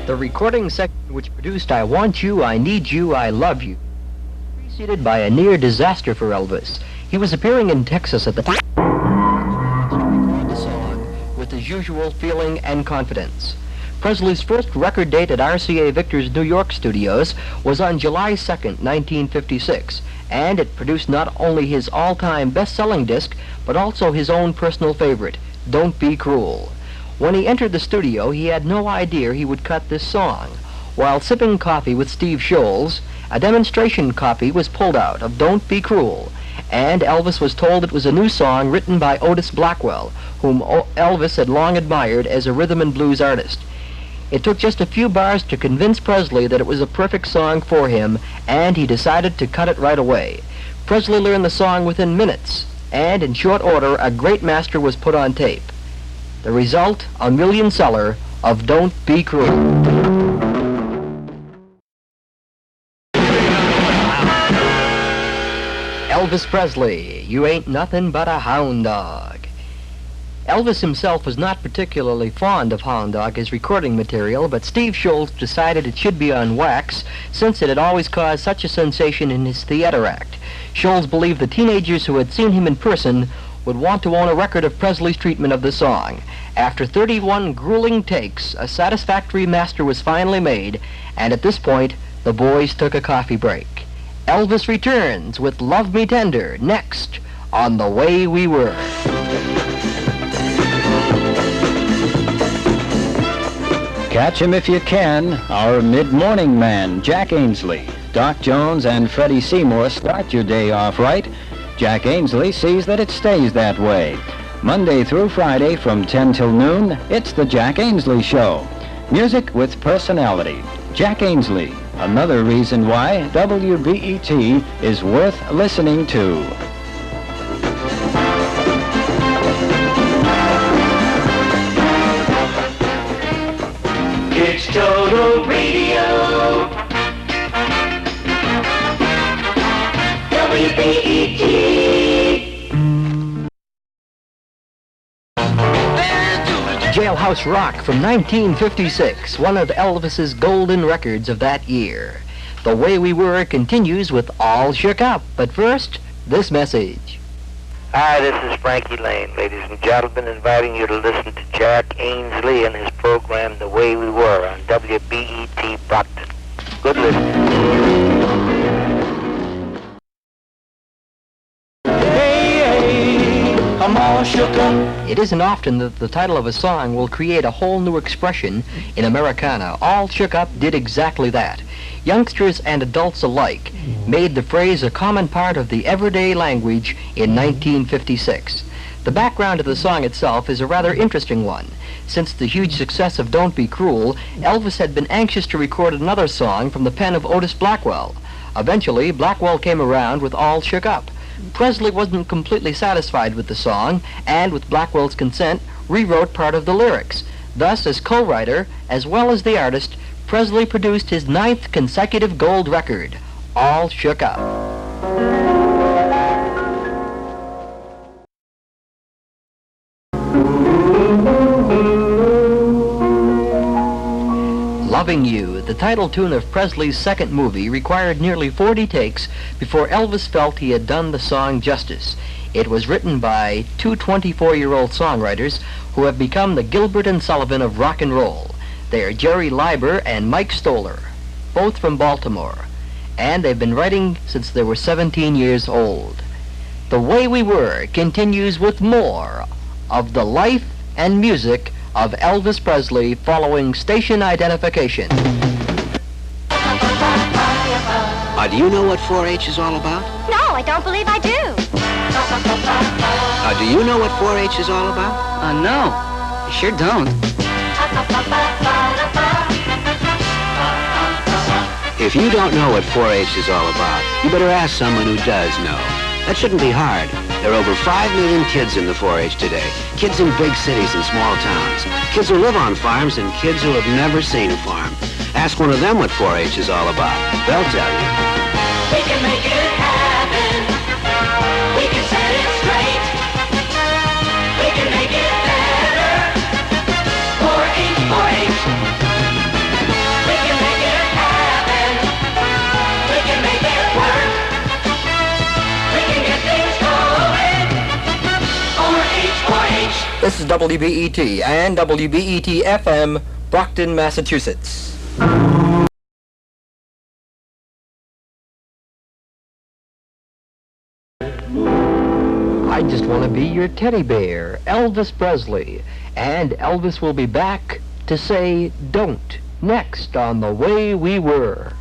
The recording section which produced I Want You, I Need You, I Love You, preceded by a near disaster for Elvis. He was appearing in Texas at the time to record the song with his usual feeling and confidence. Presley's first record date at RCA Victor's New York studios was on July 2nd, 1956, and it produced not only his all-time best-selling disc, but also his own personal favorite, Don't Be Cruel. When he entered the studio, he had no idea he would cut this song. While sipping coffee with Steve Sholes, a demonstration copy was pulled out of Don't Be Cruel, and Elvis was told it was a new song written by Otis Blackwell, whom Elvis had long admired as a rhythm and blues artist. It took just a few bars to convince Presley that it was a perfect song for him, and he decided to cut it right away. Presley learned the song within minutes, and in short order, a great master was put on tape. The result, a million seller of Don't Be Cruel. Elvis Presley, You Ain't Nothing But a Hound Dog. Elvis himself was not particularly fond of Hound Dog as recording material, but Steve Sholes decided it should be on wax since it had always caused such a sensation in his theater act. Sholes believed the teenagers who had seen him in person would want to own a record of Presley's treatment of the song. After 31 grueling takes, a satisfactory master was finally made, and at this point, the boys took a coffee break. Elvis returns with Love Me Tender next on The Way We Were. Catch him if you can. Our mid-morning man, Jack Ainsley. Doc Jones and Freddie Seymour start your day off right. Jack Ainsley sees that it stays that way. Monday through Friday from 10 till noon, it's the Jack Ainsley Show. Music with personality. Jack Ainsley, another reason why WBET is worth listening to. It's Total Radio. WBET. Jailhouse Rock from 1956, one of Elvis's golden records of that year. The Way We Were continues with All Shook Up, but first, this message. Hi, this is Frankie Laine, ladies and gentlemen, inviting you to listen to Jack Ainsley and his program The Way We Were on WBET Brockton. Good listening. I'm all shook up. It isn't often that the title of a song will create a whole new expression in Americana. All Shook Up did exactly that. Youngsters and adults alike made the phrase a common part of the everyday language in 1956. The background of the song itself is a rather interesting one. Since the huge success of Don't Be Cruel, Elvis had been anxious to record another song from the pen of Otis Blackwell. Eventually, Blackwell came around with All Shook Up. Presley wasn't completely satisfied with the song, and with Blackwell's consent, rewrote part of the lyrics. Thus, as co-writer, as well as the artist, Presley produced his 9th consecutive gold record, All Shook Up. Loving You, the title tune of Presley's second movie, required nearly 40 takes before Elvis felt he had done the song justice. It was written by two 24-year-old songwriters who have become the Gilbert and Sullivan of rock and roll. They are Jerry Leiber and Mike Stoller, both from Baltimore, and they've been writing since they were 17 years old. The Way We Were continues with more of the life and music of Elvis Presley following station identification. Do you know what 4-H is all about? No, I don't believe I do. Do you know what 4-H is all about? No, I sure don't. If you don't know what 4-H is all about, you better ask someone who does know. That shouldn't be hard. There are over 5 million kids in the 4-H today. Kids in big cities and small towns. Kids who live on farms and kids who have never seen a farm. Ask one of them what 4-H is all about. They'll tell you. We can make it happen. We can set it straight. We can make it better. 4-H, 4-H. WBET and WBET FM, Brockton, Massachusetts. I just want to be your teddy bear, Elvis Presley. And Elvis will be back to say don't next on The Way We Were.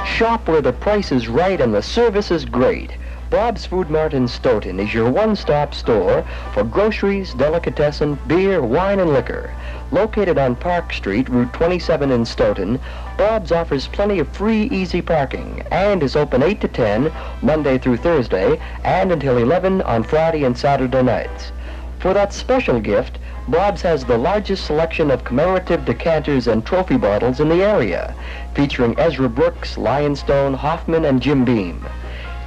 Shop where the price is right and the service is great. Bob's Food Mart in Stoughton is your one-stop store for groceries, delicatessen, beer, wine, and liquor. Located on Park Street, Route 27 in Stoughton, Bob's offers plenty of free, easy parking and is open 8 to 10, Monday through Thursday, and until 11 on Friday and Saturday nights. For that special gift, Bob's has the largest selection of commemorative decanters and trophy bottles in the area, featuring Ezra Brooks, Lionstone, Hoffman, and Jim Beam.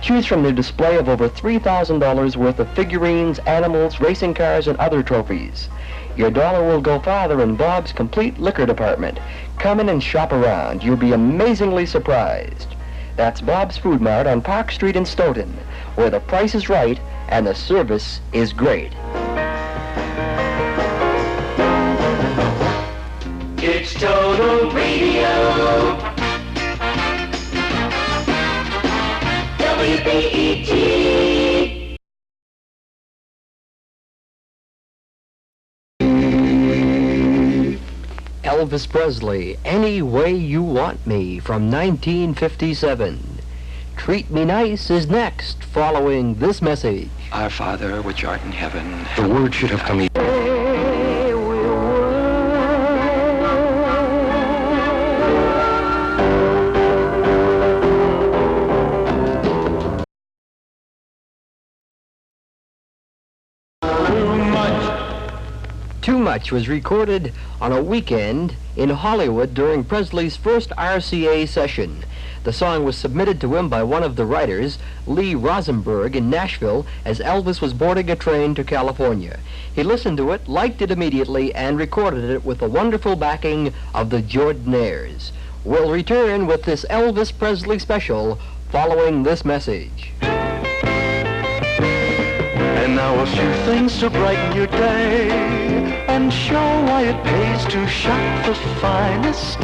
Choose from their display of over $3,000 worth of figurines, animals, racing cars, and other trophies. Your dollar will go farther in Bob's complete liquor department. Come in and shop around. You'll be amazingly surprised. That's Bob's Food Mart on Park Street in Stoughton, where the price is right and the service is great. It's Total Radio. WBET. Elvis Presley, Any Way You Want Me, from 1957. Treat Me Nice is next, following this message. Our Father, which art in heaven. The word should have come. Too Much was recorded on a weekend in Hollywood during Presley's first RCA session. The song was submitted to him by one of the writers, Lee Rosenberg, in Nashville, as Elvis was boarding a train to California. He listened to it, liked it immediately, and recorded it with the wonderful backing of the Jordanaires. We'll return with this Elvis Presley special following this message. And now a few things to brighten your day and show why it pays to shop the finest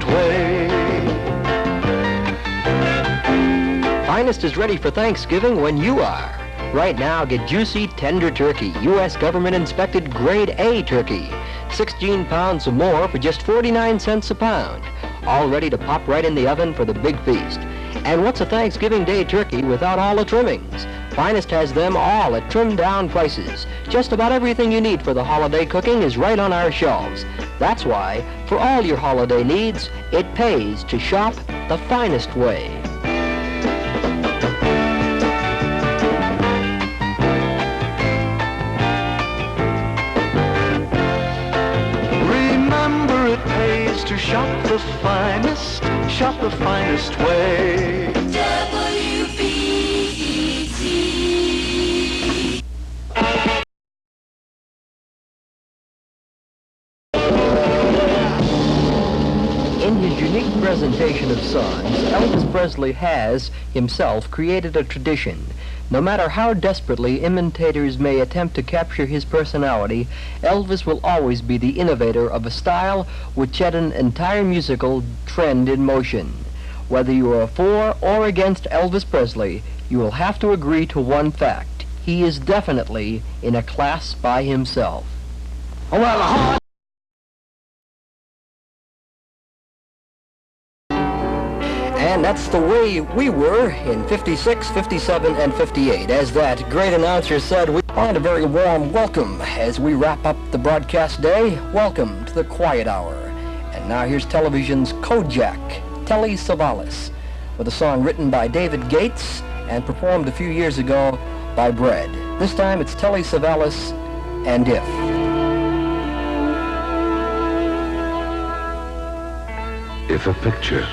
way. Finest is ready for Thanksgiving when you are. Right now, get juicy, tender turkey, U.S. government-inspected Grade A turkey. 16 pounds or more for just 49 cents a pound. All ready to pop right in the oven for the big feast. And what's a Thanksgiving Day turkey without all the trimmings? Finest has them all at trimmed-down prices. Just about everything you need for the holiday cooking is right on our shelves. That's why, for all your holiday needs, it pays to shop the finest way. Remember, it pays to shop the finest way. In his unique presentation of songs, Elvis Presley has, himself, created a tradition. No matter how desperately imitators may attempt to capture his personality, Elvis will always be the innovator of a style which set an entire musical trend in motion. Whether you are for or against Elvis Presley, you will have to agree to one fact. He is definitely in a class by himself. Well, And that's the way we were in 56, 57, and 58. As that great announcer said, we find a very warm welcome as we wrap up the broadcast day. Welcome to the Quiet Hour. And now here's television's Kojak, Telly Savalas, with a song written by David Gates and performed a few years ago by Bread. This time it's Telly Savalas and If. If a picture